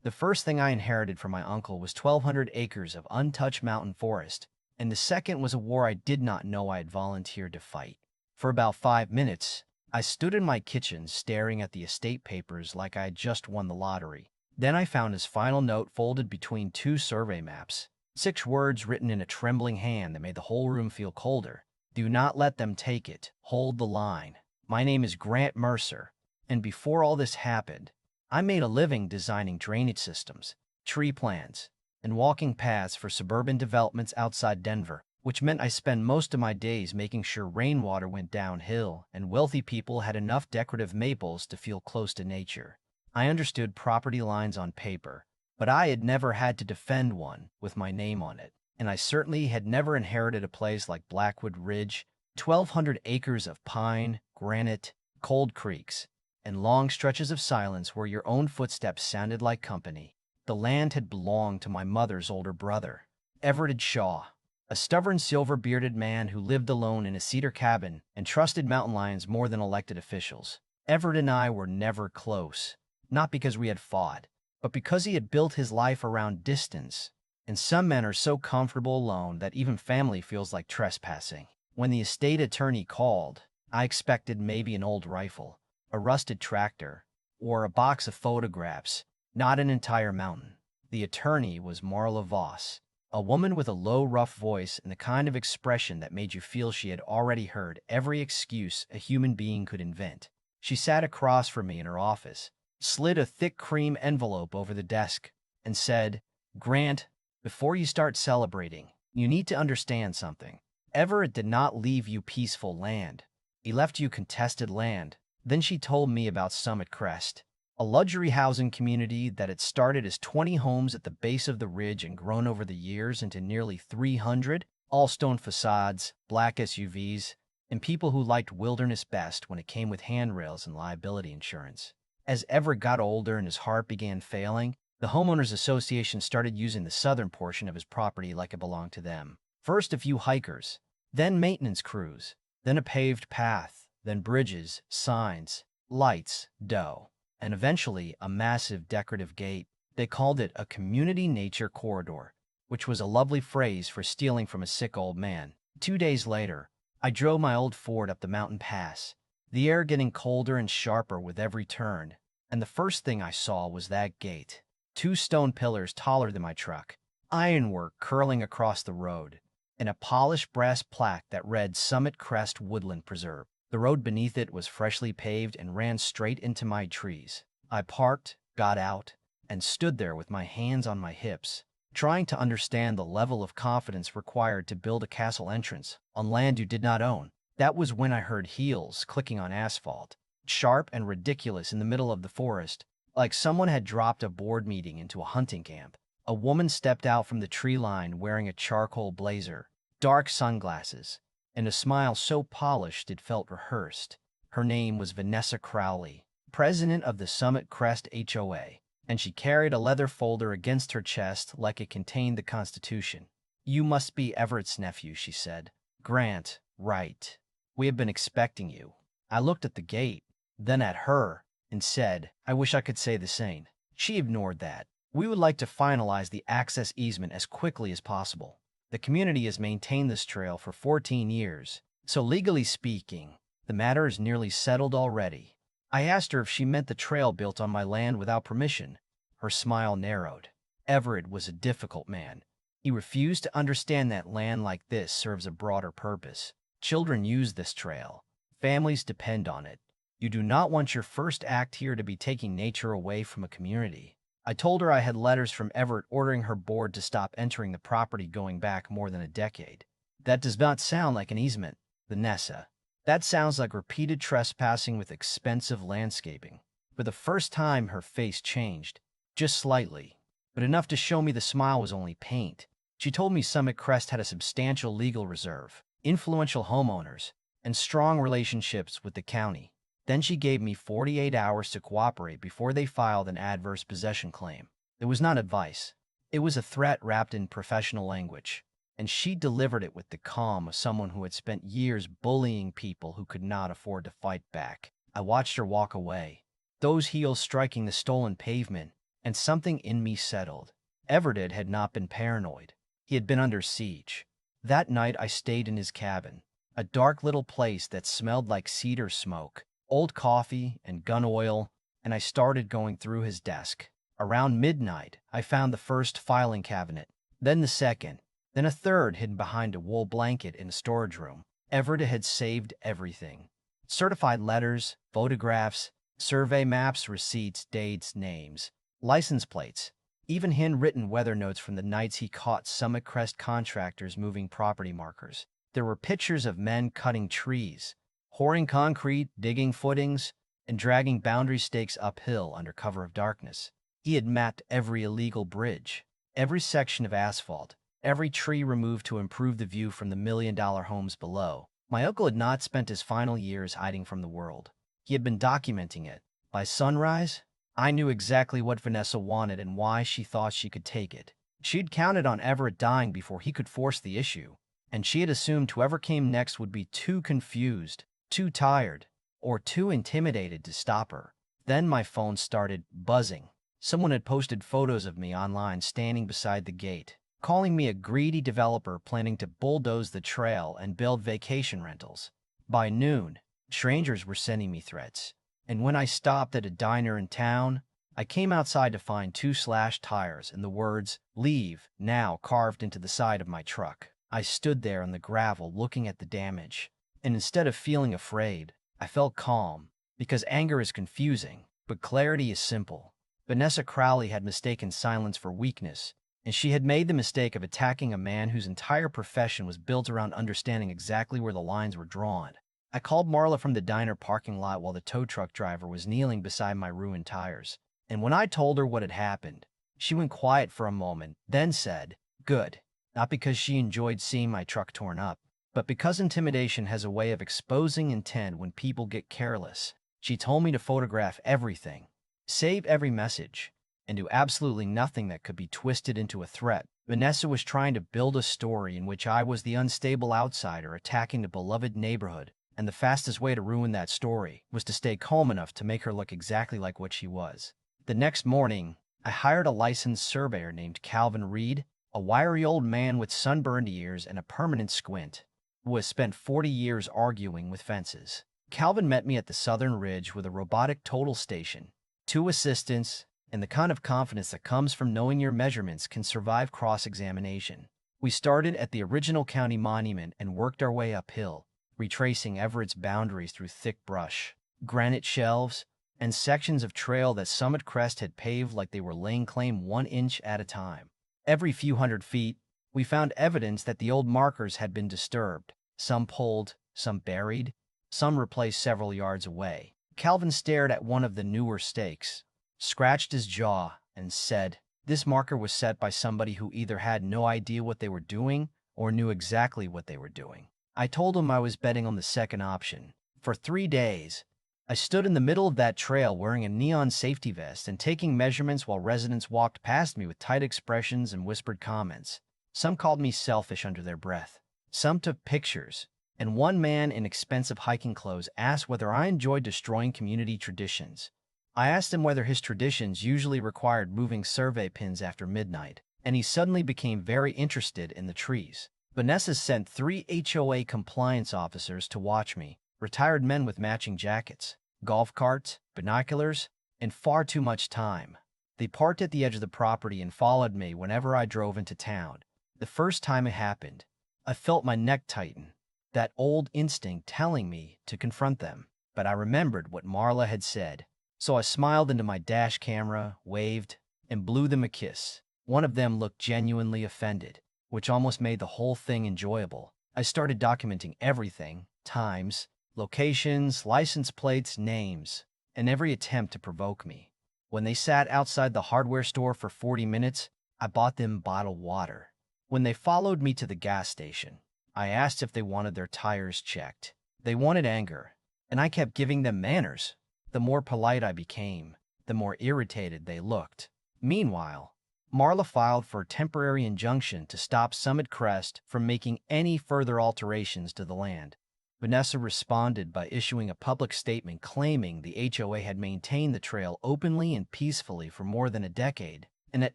The first thing I inherited from my uncle was 1,200 acres of untouched mountain forest, and the second was a war I did not know I had volunteered to fight. For about 5 minutes, I stood in my kitchen staring at the estate papers like I had just won the lottery. Then I found his final note folded between two survey maps. 6 words written in a trembling hand that made the whole room feel colder. Do not let them take it. Hold the line. My name is Grant Mercer, and before all this happened, I made a living designing drainage systems, tree plants, and walking paths for suburban developments outside Denver, which meant I spent most of my days making sure rainwater went downhill and wealthy people had enough decorative maples to feel close to nature. I understood property lines on paper, but I had never had to defend one with my name on it, and I certainly had never inherited a place like Blackwood Ridge, 1,200 acres of pine, granite, cold creeks, and long stretches of silence where your own footsteps sounded like company. The land had belonged to my mother's older brother, Everett Shaw, a stubborn silver-bearded man who lived alone in a cedar cabin and trusted mountain lions more than elected officials. Everett and I were never close, not because we had fought, but because he had built his life around distance, and some men are so comfortable alone that even family feels like trespassing. When the estate attorney called, I expected maybe an old rifle, a rusted tractor, or a box of photographs, not an entire mountain. The attorney was Marla Voss, a woman with a low, rough voice and the kind of expression that made you feel she had already heard every excuse a human being could invent. She sat across from me in her office, slid a thick cream envelope over the desk, and said, "Grant, before you start celebrating, you need to understand something. Everett did not leave you peaceful land. He left you contested land." Then she told me about Summit Crest, a luxury housing community that had started as 20 homes at the base of the ridge and grown over the years into nearly 300, all stone facades, black SUVs, and people who liked wilderness best when it came with handrails and liability insurance. As Everett got older and his heart began failing, the Homeowners Association started using the southern portion of his property like it belonged to them. First a few hikers, then maintenance crews, then a paved path, then bridges, signs, lights, dough, and eventually a massive decorative gate. They called it a community nature corridor, which was a lovely phrase for stealing from a sick old man. 2 days later, I drove my old Ford up the mountain pass, the air getting colder and sharper with every turn, and the first thing I saw was that gate. 2 stone pillars taller than my truck, ironwork curling across the road, and a polished brass plaque that read Summit Crest Woodland Preserve. The road beneath it was freshly paved and ran straight into my trees. I parked, got out, and stood there with my hands on my hips, trying to understand the level of confidence required to build a castle entrance on land you did not own. That was when I heard heels clicking on asphalt, sharp and ridiculous in the middle of the forest, like someone had dropped a board meeting into a hunting camp. A woman stepped out from the tree line wearing a charcoal blazer, dark sunglasses, and a smile so polished it felt rehearsed. Her name was Vanessa Crowley, president of the Summit Crest HOA, and she carried a leather folder against her chest like it contained the Constitution. "You must be Everett's nephew," she said. "Grant, right. We have been expecting you." I looked at the gate, then at her, and said, "I wish I could say the same." She ignored that. "We would like to finalize the access easement as quickly as possible. The community has maintained this trail for 14 years, so legally speaking, the matter is nearly settled already." I asked her if she meant the trail built on my land without permission. Her smile narrowed. Everett was a difficult man. He refused to understand that land like this serves a broader purpose. Children use this trail. Families depend on it. You do not want your first act here to be taking nature away from a community. I told her I had letters from Everett ordering her board to stop entering the property going back more than a decade. "That does not sound like an easement, Vanessa. That sounds like repeated trespassing with expensive landscaping." For the first time, her face changed, just slightly, but enough to show me the smile was only paint. She told me Summit Crest had a substantial legal reserve, influential homeowners, and strong relationships with the county. Then she gave me 48 hours to cooperate before they filed an adverse possession claim. It was not advice. It was a threat wrapped in professional language, and she delivered it with the calm of someone who had spent years bullying people who could not afford to fight back. I watched her walk away, those heels striking the stolen pavement, and something in me settled. Everett had not been paranoid. He had been under siege. That night I stayed in his cabin, a dark little place that smelled like cedar smoke, old coffee, and gun oil, and I started going through his desk. Around midnight, I found the first filing cabinet, then the second, then a third hidden behind a wool blanket in a storage room. Everett had saved everything. Certified letters, photographs, survey maps, receipts, dates, names, license plates, even handwritten weather notes from the nights he caught Summit Crest contractors moving property markers. There were pictures of men cutting trees, pouring concrete, digging footings, and dragging boundary stakes uphill under cover of darkness. He had mapped every illegal bridge, every section of asphalt, every tree removed to improve the view from the million-dollar homes below. My uncle had not spent his final years hiding from the world. He had been documenting it. By sunrise, I knew exactly what Vanessa wanted and why she thought she could take it. She'd counted on Everett dying before he could force the issue, and she had assumed whoever came next would be too confused, too tired, or too intimidated to stop her. Then my phone started buzzing. Someone had posted photos of me online standing beside the gate, calling me a greedy developer planning to bulldoze the trail and build vacation rentals. By noon, strangers were sending me threats, and when I stopped at a diner in town, I came outside to find 2 slashed tires and the words, "Leave now," carved into the side of my truck. I stood there on the gravel looking at the damage, and instead of feeling afraid, I felt calm, because anger is confusing, but clarity is simple. Vanessa Crowley had mistaken silence for weakness, and she had made the mistake of attacking a man whose entire profession was built around understanding exactly where the lines were drawn. I called Marla from the diner parking lot while the tow truck driver was kneeling beside my ruined tires, and when I told her what had happened, she went quiet for a moment, then said, "Good," not because she enjoyed seeing my truck torn up, but because intimidation has a way of exposing intent when people get careless. She told me to photograph everything, save every message, and do absolutely nothing that could be twisted into a threat. Vanessa was trying to build a story in which I was the unstable outsider attacking the beloved neighborhood, and the fastest way to ruin that story was to stay calm enough to make her look exactly like what she was. The next morning, I hired a licensed surveyor named Calvin Reed, a wiry old man with sunburned ears and a permanent squint, who has spent 40 years arguing with fences. Calvin met me at the southern ridge with a robotic total station, 2 assistants, and the kind of confidence that comes from knowing your measurements can survive cross-examination. We started at the original county monument and worked our way uphill, retracing Everett's boundaries through thick brush, granite shelves, and sections of trail that Summit Crest had paved like they were laying claim 1 inch at a time. Every few hundred feet, we found evidence that the old markers had been disturbed, some pulled, some buried, some replaced several yards away. Calvin stared at one of the newer stakes, scratched his jaw, and said, "This marker was set by somebody who either had no idea what they were doing or knew exactly what they were doing." I told him I was betting on the second option. For 3 days, I stood in the middle of that trail wearing a neon safety vest and taking measurements while residents walked past me with tight expressions and whispered comments. Some called me selfish under their breath. Some took pictures, and one man in expensive hiking clothes asked whether I enjoyed destroying community traditions. I asked him whether his traditions usually required moving survey pins after midnight, and he suddenly became very interested in the trees. Vanessa sent 3 HOA compliance officers to watch me, retired men with matching jackets, golf carts, binoculars, and far too much time. They parked at the edge of the property and followed me whenever I drove into town. The first time it happened, I felt my neck tighten, that old instinct telling me to confront them. But I remembered what Marla had said, so I smiled into my dash camera, waved, and blew them a kiss. One of them looked genuinely offended, which almost made the whole thing enjoyable. I started documenting everything: times, locations, license plates, names, and every attempt to provoke me. When they sat outside the hardware store for 40 minutes, I bought them bottled water. When they followed me to the gas station, I asked if they wanted their tires checked. They wanted anger, and I kept giving them manners. The more polite I became, the more irritated they looked. Meanwhile, Marla filed for a temporary injunction to stop Summit Crest from making any further alterations to the land. Vanessa responded by issuing a public statement claiming the HOA had maintained the trail openly and peacefully for more than a decade, and that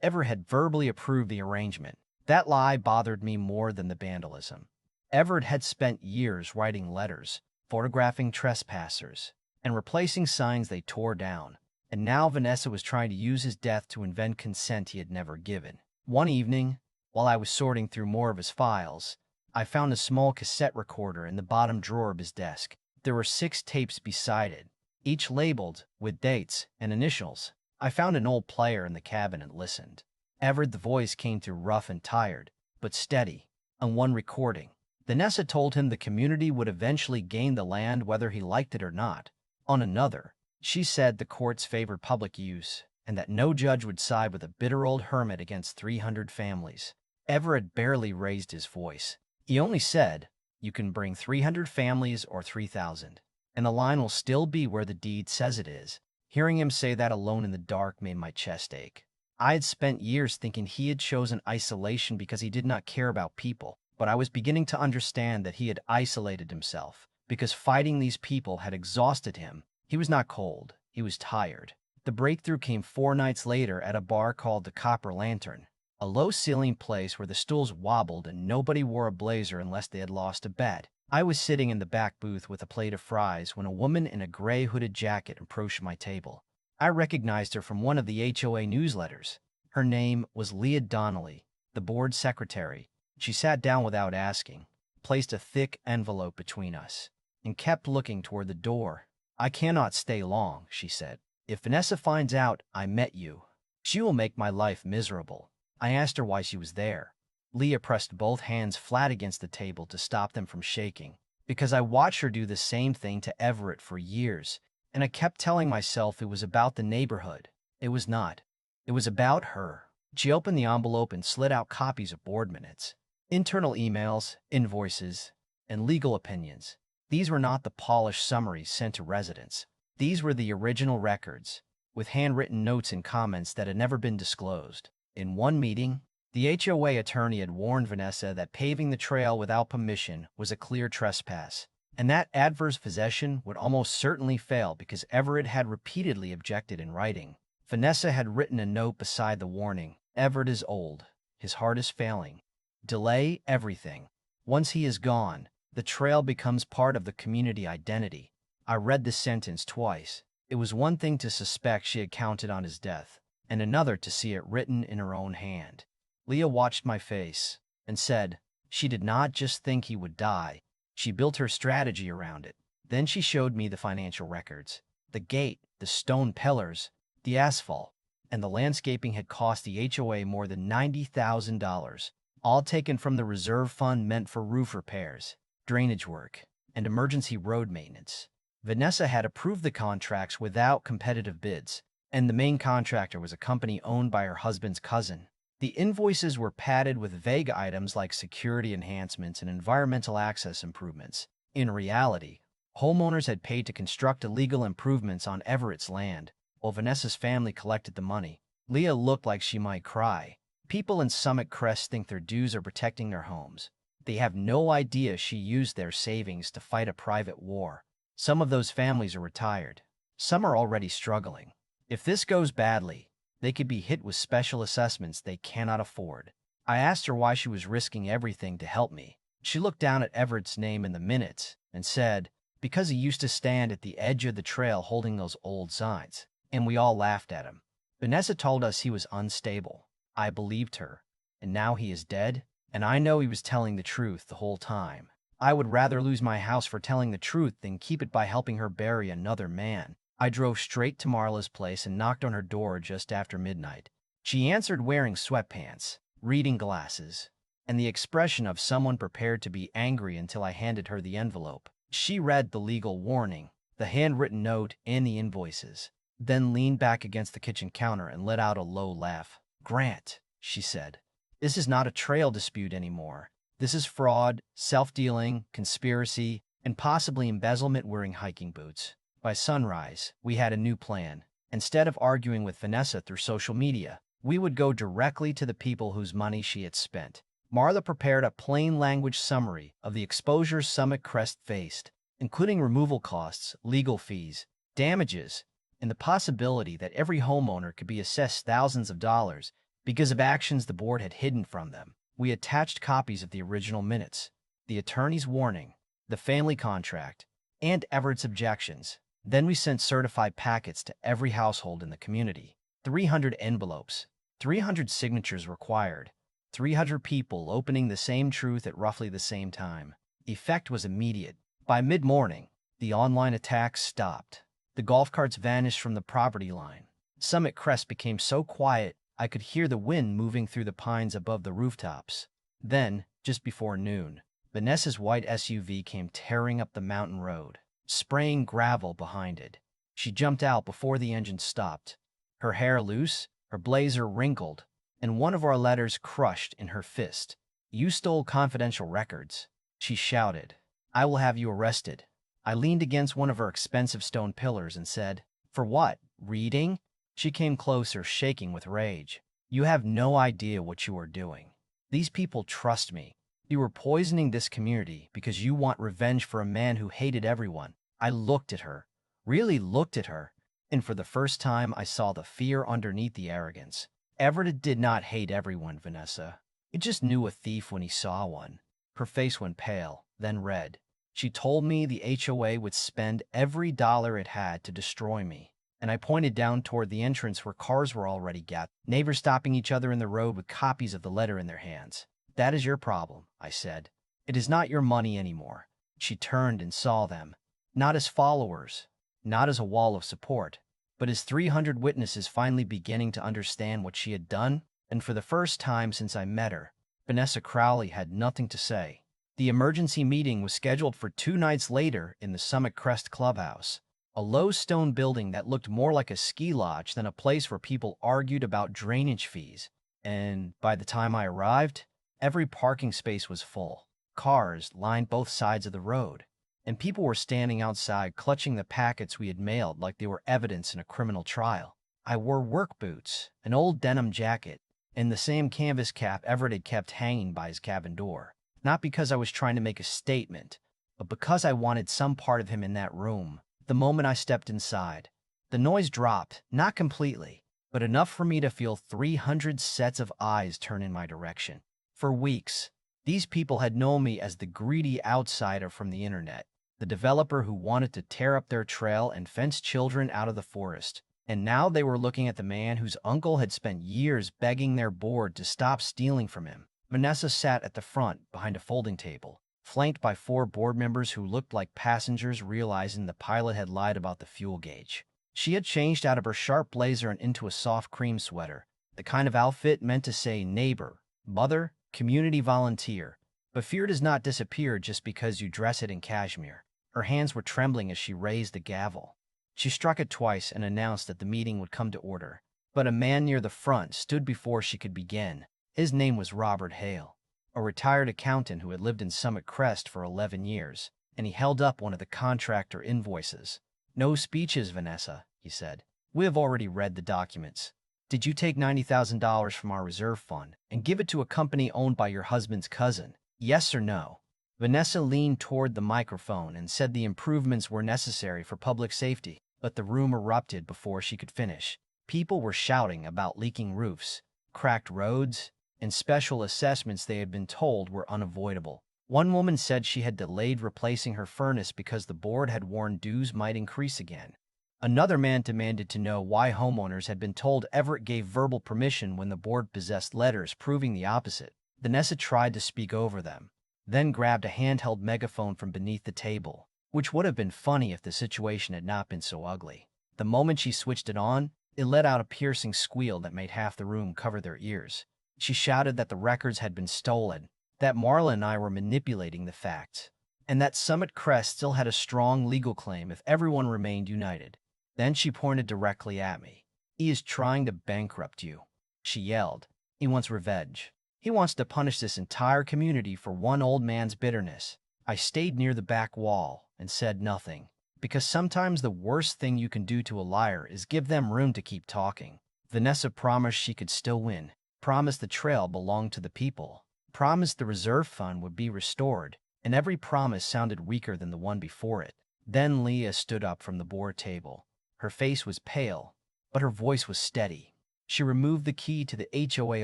Everett had verbally approved the arrangement. That lie bothered me more than the vandalism. Everett had spent years writing letters, photographing trespassers, and replacing signs they tore down, and now Vanessa was trying to use his death to invent consent he had never given. One evening, while I was sorting through more of his files, I found a small cassette recorder in the bottom drawer of his desk. There were 6 tapes beside it, each labeled with dates and initials. I found an old player in the cabinet and listened. Everett's voice came through rough and tired, but steady. On one recording, Vanessa told him the community would eventually gain the land whether he liked it or not. On another, she said the courts favored public use and that no judge would side with a bitter old hermit against 300 families. Everett barely raised his voice. He only said, "You can bring 300 families or 3,000, and the line will still be where the deed says it is." Hearing him say that alone in the dark made my chest ache. I had spent years thinking he had chosen isolation because he did not care about people, but I was beginning to understand that he had isolated himself because fighting these people had exhausted him. He was not cold, he was tired. The breakthrough came 4 nights later at a bar called the Copper Lantern, a low-ceiling place where the stools wobbled and nobody wore a blazer unless they had lost a bet. I was sitting in the back booth with a plate of fries when a woman in a gray hooded jacket approached my table. I recognized her from one of the HOA newsletters. Her name was Leah Donnelly, the board secretary. She sat down without asking, placed a thick envelope between us, and kept looking toward the door. "I cannot stay long," she said. "If Vanessa finds out I met you, she will make my life miserable." I asked her why she was there. Leah pressed both hands flat against the table to stop them from shaking. "Because I watched her do the same thing to Everett for years, and I kept telling myself it was about the neighborhood. It was not. It was about her." She opened the envelope and slid out copies of board minutes, internal emails, invoices, and legal opinions. These were not the polished summaries sent to residents. These were the original records, with handwritten notes and comments that had never been disclosed. In one meeting, the HOA attorney had warned Vanessa that paving the trail without permission was a clear trespass, and that adverse possession would almost certainly fail because Everett had repeatedly objected in writing. Vanessa had written a note beside the warning. "Everett is old. His heart is failing. Delay everything. Once he is gone, the trail becomes part of the community identity." I read this sentence twice. It was one thing to suspect she had counted on his death, and another to see it written in her own hand. Leah watched my face and said she did not just think he would die, she built her strategy around it. Then she showed me the financial records. The gate, the stone pillars, the asphalt, and the landscaping had cost the HOA more than $90,000, all taken from the reserve fund meant for roof repairs, drainage work, and emergency road maintenance. Vanessa had approved the contracts without competitive bids, and the main contractor was a company owned by her husband's cousin. The invoices were padded with vague items like security enhancements and environmental access improvements. In reality, homeowners had paid to construct illegal improvements on Everett's land, while Vanessa's family collected the money. Leah looked like she might cry. People in Summit Crest think their dues are protecting their homes. They have no idea she used their savings to fight a private war. Some of those families are retired. Some are already struggling. If this goes badly, they could be hit with special assessments they cannot afford. I asked her why she was risking everything to help me. She looked down at Everett's name in the minutes and said, "Because he used to stand at the edge of the trail holding those old signs, and we all laughed at him. Vanessa told us he was unstable. I believed her, and now he is dead, and I know he was telling the truth the whole time. I would rather lose my house for telling the truth than keep it by helping her bury another man." I drove straight to Marla's place and knocked on her door just after midnight. She answered wearing sweatpants, reading glasses, and the expression of someone prepared to be angry until I handed her the envelope. She read the legal warning, the handwritten note, and the invoices, then leaned back against the kitchen counter and let out a low laugh. "Grant," she said, "this is not a trail dispute anymore. This is fraud, self-dealing, conspiracy, and possibly embezzlement wearing hiking boots." By sunrise, we had a new plan. Instead of arguing with Vanessa through social media, we would go directly to the people whose money she had spent. Marla prepared a plain language summary of the exposures Summit Crest faced, including removal costs, legal fees, damages, and the possibility that every homeowner could be assessed thousands of dollars because of actions the board had hidden from them. We attached copies of the original minutes, the attorney's warning, the family contract, and Everett's objections. Then we sent certified packets to every household in the community. 300 envelopes, 300 signatures required, 300 people opening the same truth at roughly the same time. Effect was immediate. By mid-morning, the online attacks stopped. The golf carts vanished from the property line. Summit Crest became so quiet I could hear the wind moving through the pines above the rooftops. Then, just before noon, Vanessa's white SUV came tearing up the mountain road, spraying gravel behind it. She jumped out before the engine stopped, her hair loose, her blazer wrinkled, and one of our letters crushed in her fist. "You stole confidential records," she shouted. "I will have you arrested." I leaned against one of her expensive stone pillars and said, "For what? Reading?" She came closer, shaking with rage. "You have no idea what you are doing. These people trust me. You are poisoning this community because you want revenge for a man who hated everyone." I looked at her, really looked at her, and for the first time I saw the fear underneath the arrogance. Everett did not hate everyone, Vanessa. He just knew a thief when he saw one. Her face went pale, then red. She told me the HOA would spend every dollar it had to destroy me, and I pointed down toward the entrance where cars were already gathered, neighbors stopping each other in the road with copies of the letter in their hands. "That is your problem," I said. "It is not your money anymore." She turned and saw them, not as followers, not as a wall of support, but as 300 witnesses finally beginning to understand what she had done. And for the first time since I met her, Vanessa Crowley had nothing to say. The emergency meeting was scheduled for 2 nights later in the Summit Crest clubhouse, a low stone building that looked more like a ski lodge than a place where people argued about drainage fees. And by the time I arrived, every parking space was full. Cars lined both sides of the road, and people were standing outside clutching the packets we had mailed like they were evidence in a criminal trial. I wore work boots, an old denim jacket, and the same canvas cap Everett had kept hanging by his cabin door. Not because I was trying to make a statement, but because I wanted some part of him in that room. The moment I stepped inside, the noise dropped, not completely, but enough for me to feel 300 sets of eyes turn in my direction. For weeks, these people had known me as the greedy outsider from the internet, the developer who wanted to tear up their trail and fence children out of the forest. And now they were looking at the man whose uncle had spent years begging their board to stop stealing from him. Vanessa sat at the front behind a folding table, flanked by 4 board members who looked like passengers realizing the pilot had lied about the fuel gauge. She had changed out of her sharp blazer and into a soft cream sweater, the kind of outfit meant to say neighbor, mother, community volunteer. But fear does not disappear just because you dress it in cashmere. Her hands were trembling as she raised the gavel. She struck it twice and announced that the meeting would come to order. But a man near the front stood before she could begin. His name was Robert Hale, a retired accountant who had lived in Summit Crest for 11 years, and he held up one of the contractor invoices. "No speeches, Vanessa," he said. "We have already read the documents. Did you take $90,000 from our reserve fund and give it to a company owned by your husband's cousin? Yes or no?" Vanessa leaned toward the microphone and said the improvements were necessary for public safety, but the room erupted before she could finish. People were shouting about leaking roofs, cracked roads, and special assessments they had been told were unavoidable. One woman said she had delayed replacing her furnace because the board had warned dues might increase again. Another man demanded to know why homeowners had been told Everett gave verbal permission when the board possessed letters proving the opposite. Vanessa tried to speak over them, then grabbed a handheld megaphone from beneath the table, which would have been funny if the situation had not been so ugly. The moment she switched it on, it let out a piercing squeal that made half the room cover their ears. She shouted that the records had been stolen, that Marla and I were manipulating the facts, and that Summit Crest still had a strong legal claim if everyone remained united. Then she pointed directly at me. "He is trying to bankrupt you," she yelled. "He wants revenge. He wants to punish this entire community for one old man's bitterness." I stayed near the back wall and said nothing, because sometimes the worst thing you can do to a liar is give them room to keep talking. Vanessa promised she could still win, promised the trail belonged to the people, promised the reserve fund would be restored, and every promise sounded weaker than the one before it. Then Leah stood up from the board table. Her face was pale, but her voice was steady. She removed the key to the HOA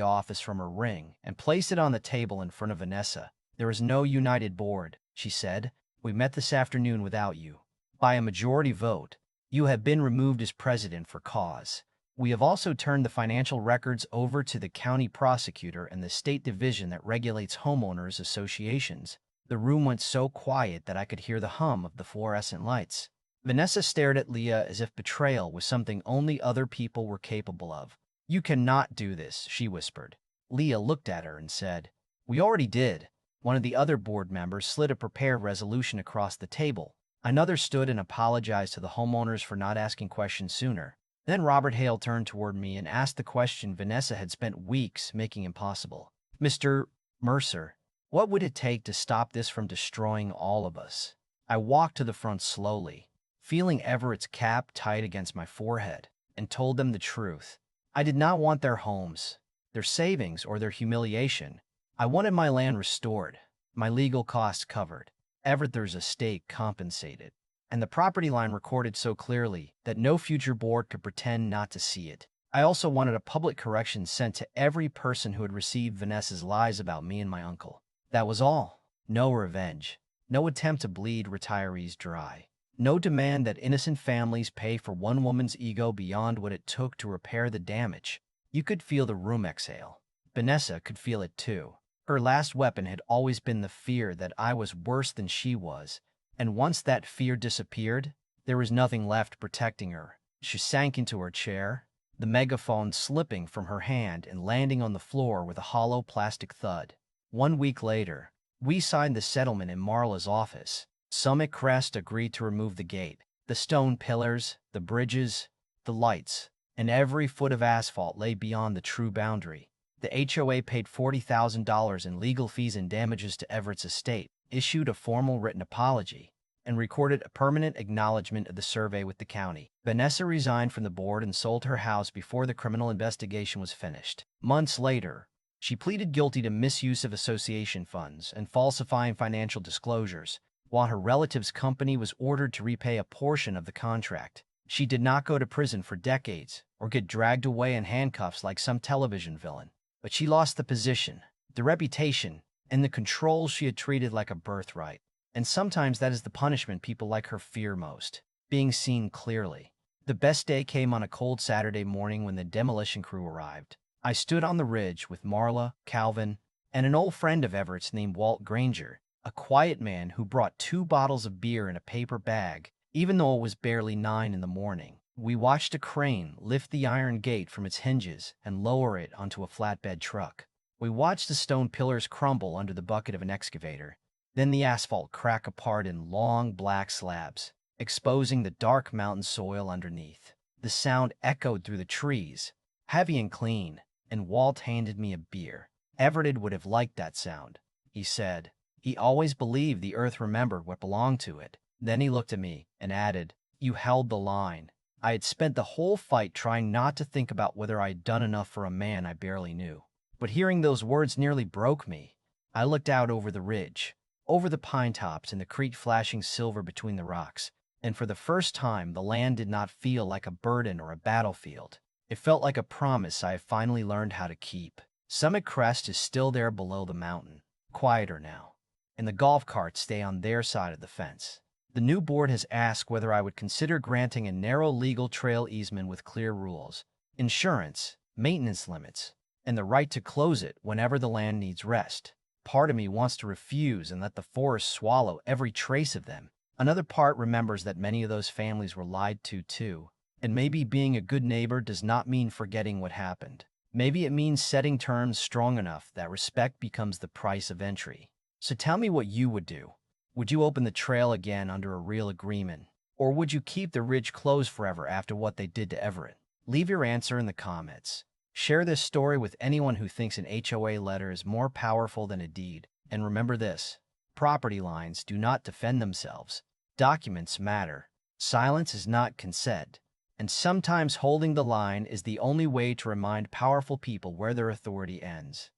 office from her ring and placed it on the table in front of Vanessa. "There is no united board," she said. "We met this afternoon without you. By a majority vote, you have been removed as president for cause. We have also turned the financial records over to the county prosecutor and the state division that regulates homeowners associations." The room went so quiet that I could hear the hum of the fluorescent lights. Vanessa stared at Leah as if betrayal was something only other people were capable of. "You cannot do this," she whispered. Leah looked at her and said, "We already did." One of the other board members slid a prepared resolution across the table. Another stood and apologized to the homeowners for not asking questions sooner. Then Robert Hale turned toward me and asked the question Vanessa had spent weeks making impossible. "Mr. Mercer, what would it take to stop this from destroying all of us?" I walked to the front slowly, feeling Everett's cap tight against my forehead, and told them the truth. I did not want their homes, their savings, or their humiliation. I wanted my land restored, my legal costs covered, Everett's estate compensated, and the property line recorded so clearly that no future board could pretend not to see it. I also wanted a public correction sent to every person who had received Vanessa's lies about me and my uncle. That was all. No revenge. No attempt to bleed retirees dry. No demand that innocent families pay for one woman's ego beyond what it took to repair the damage. You could feel the room exhale. Vanessa could feel it too. Her last weapon had always been the fear that I was worse than she was, and once that fear disappeared, there was nothing left protecting her. She sank into her chair, the megaphone slipping from her hand and landing on the floor with a hollow plastic thud. 1 week later, we signed the settlement in Marla's office. Summit Crest agreed to remove the gate, the stone pillars, the bridges, the lights, and every foot of asphalt lay beyond the true boundary. The HOA paid $40,000 in legal fees and damages to Everett's estate, issued a formal written apology, and recorded a permanent acknowledgement of the survey with the county. Vanessa resigned from the board and sold her house before the criminal investigation was finished. Months later, she pleaded guilty to misuse of association funds and falsifying financial disclosures, while her relative's company was ordered to repay a portion of the contract. She did not go to prison for decades or get dragged away in handcuffs like some television villain, but she lost the position, the reputation, and the control she had treated like a birthright. And sometimes that is the punishment people like her fear most, being seen clearly. The best day came on a cold Saturday morning when the demolition crew arrived. I stood on the ridge with Marla, Calvin, and an old friend of Everett's named Walt Granger, a quiet man who brought 2 bottles of beer in a paper bag, even though it was barely 9 in the morning. We watched a crane lift the iron gate from its hinges and lower it onto a flatbed truck. We watched the stone pillars crumble under the bucket of an excavator, then the asphalt crack apart in long black slabs, exposing the dark mountain soil underneath. The sound echoed through the trees, heavy and clean, and Walt handed me a beer. "Everett would have liked that sound," he said. "He always believed the earth remembered what belonged to it." Then he looked at me and added, "You held the line." I had spent the whole fight trying not to think about whether I had done enough for a man I barely knew. But hearing those words nearly broke me. I looked out over the ridge, over the pine tops and the creek flashing silver between the rocks, and for the first time the land did not feel like a burden or a battlefield. It felt like a promise I had finally learned how to keep. Summit Crest is still there below the mountain, quieter now, and the golf carts stay on their side of the fence. The new board has asked whether I would consider granting a narrow legal trail easement with clear rules, insurance, maintenance limits, and the right to close it whenever the land needs rest. Part of me wants to refuse and let the forest swallow every trace of them. Another part remembers that many of those families were lied to too. And maybe being a good neighbor does not mean forgetting what happened. Maybe it means setting terms strong enough that respect becomes the price of entry. So tell me what you would do. Would you open the trail again under a real agreement? Or would you keep the ridge closed forever after what they did to Everett? Leave your answer in the comments. Share this story with anyone who thinks an HOA letter is more powerful than a deed. And remember this: property lines do not defend themselves. Documents matter. Silence is not consent. And sometimes holding the line is the only way to remind powerful people where their authority ends.